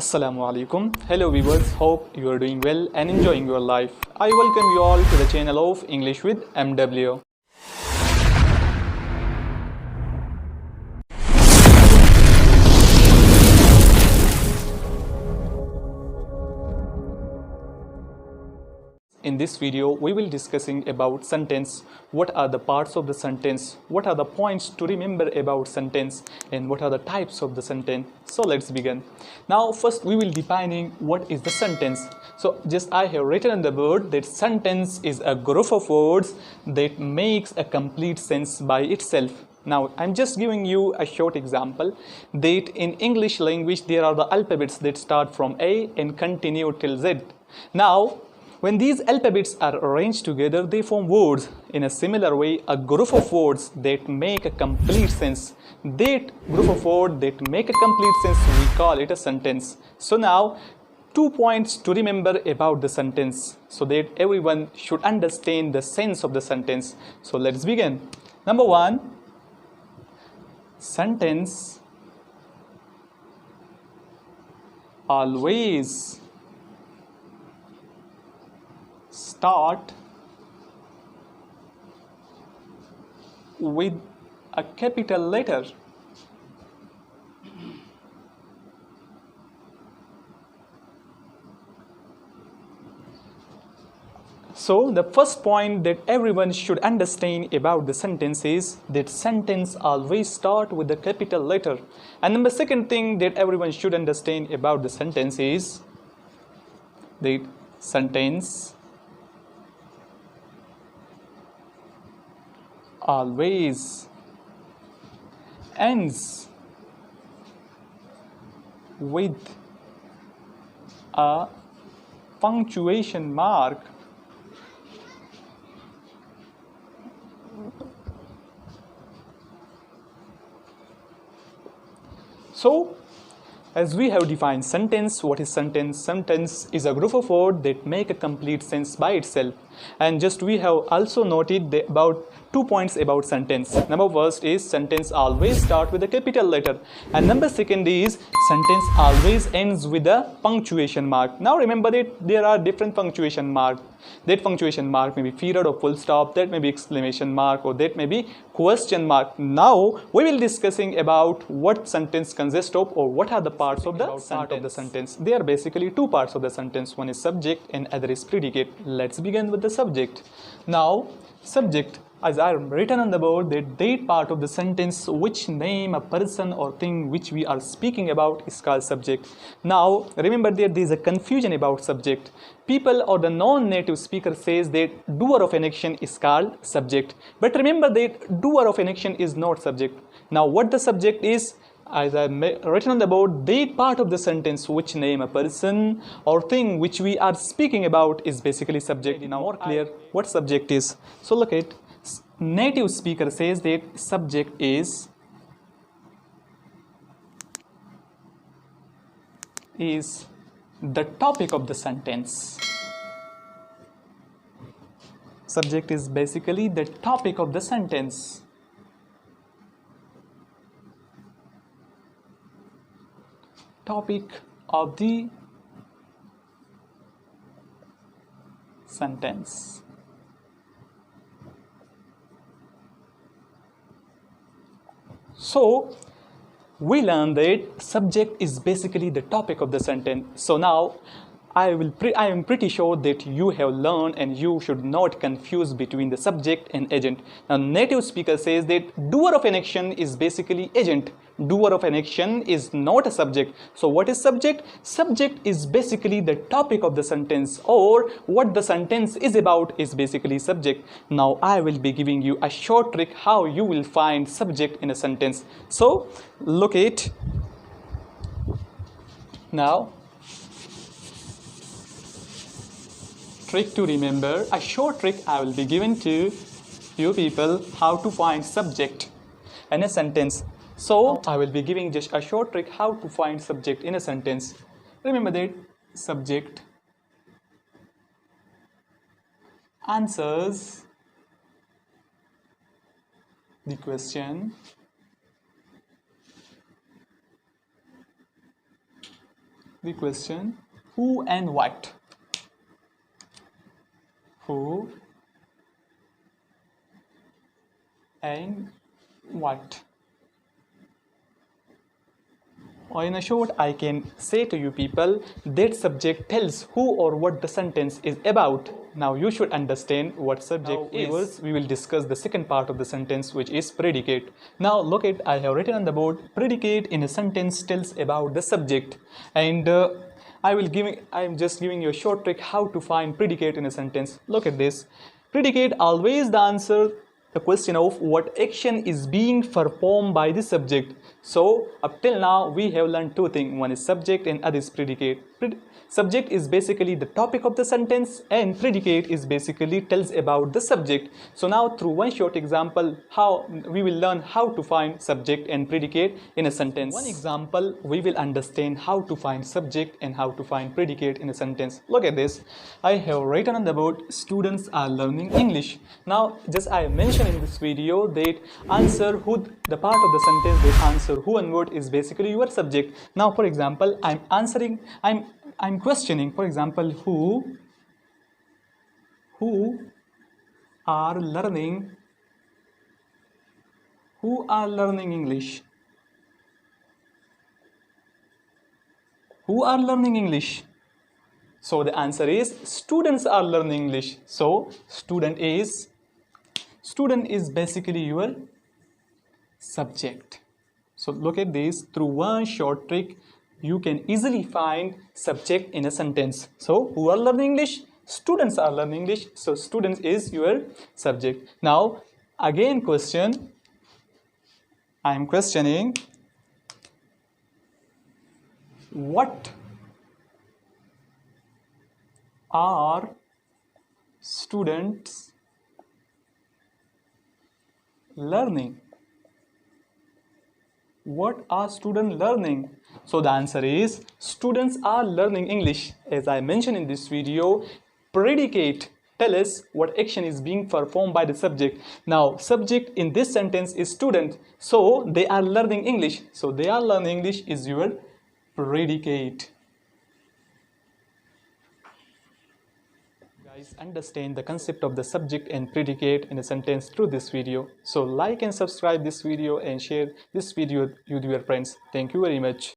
Assalamu alaikum. Hello viewers, hope you are doing well and enjoying your life. I welcome you all to the channel of English with MW. In this video, we will discussing about sentence, what are the parts of the sentence, what are the points to remember about sentence, and what are the types of the sentence. So let's begin. Now first we will defining what is the sentence. So just I have written on the board that sentence is a group of words that makes a complete sense by itself. Now I'm just giving you a short example that in English language there are the alphabets that start from A and continue till Z. Now when these alphabets are arranged together, they form words. In a similar way, a group of words that make a complete sense, that group of words that make a complete sense, we call it a sentence. So now, 2 points to remember about the sentence so that everyone should understand the sense of the sentence. So let's begin. Number 1, sentence always start with a capital letter. So the first point that everyone should understand about the sentence is that sentence always start with a capital letter. And the second thing that everyone should understand about the sentence is that sentence always ends with a punctuation mark. So as we have defined sentence, what is sentence? Sentence is a group of words that make a complete sense by itself. And just we have also noted about 2 points about sentence. Number first is sentence always start with a capital letter. And number second is sentence always ends with a punctuation mark. Now remember that there are different punctuation marks. That punctuation mark may be period or full stop, that may be exclamation mark, or that may be question mark. Now we will discussing about what sentence consists of, or what are the parts of the sentence. There are basically 2 parts of the sentence. One is subject and other is predicate. Let's begin with the subject. Now subject, as I have written on the board, that part of the sentence which name a person or thing which we are speaking about is called subject. Now remember that there is a confusion about subject. People or the non-native speaker says that doer of an action is called subject. But remember that doer of an action is not subject. Now what the subject is? As I written on the board, that part of the sentence which name a person or thing which we are speaking about is basically subject. Now more clear what subject is. So look at native speaker says that subject is the topic of the sentence. Subject is basically the topic of the sentence. Topic of the sentence. So we learned that subject is basically the topic of the sentence. So now I am pretty sure that you have learned and you should not confuse between the subject and agent. Now native speaker says that doer of an action is basically agent. Doer of an action is not a subject. So what is subject? Subject is basically the topic of the sentence, or what the sentence is about is basically subject. Now I will be giving you a short trick how you will find subject in a sentence. So look at now. Trick to remember, a short trick I will be giving to you people how to find subject in a sentence. So I will be giving just a short trick how to find subject in a sentence. Remember that subject answers the question the question who and what. Who and what. Or in a short, I can say to you people, that subject tells who or what the sentence is about. Now you should understand what subject is. We will discuss the second part of the sentence, which is predicate. Now look at, I have written on the board, predicate in a sentence tells about the subject. And I'm just giving you a short trick how to find predicate in a sentence. Look at this. Predicate always the answer the question of what action is being performed by the subject. So up till now we have learned two things. One is subject and other is predicate. Subject is basically the topic of the sentence and predicate is basically tells about the subject. So now through one short example, how we will learn how to find subject and predicate in a sentence. One example, we will understand how to find subject and how to find predicate in a sentence. Look at this. I have written on the board, students are learning English. Now just I mentioned in this video that answer who, the part of the sentence that answer who and what is basically your subject. Now for example, I'm questioning, for example, who are learning English. Who are learning English? So the answer is students are learning English. So student is basically your subject. So look at this, through one short trick you can easily find subject in a sentence. So who are learning English? Students are learning English. So students is your subject. Now again question, I am questioning what are students learning? What are students learning? So the answer is students are learning English. As I mentioned in this video, predicate tell us what action is being performed by the subject. Now subject in this sentence is student, so they are learning English. So they are learning English is your predicate. Guys, understand the concept of the subject and predicate in a sentence through this video. So like and subscribe this video and share this video with your friends. Thank you very much.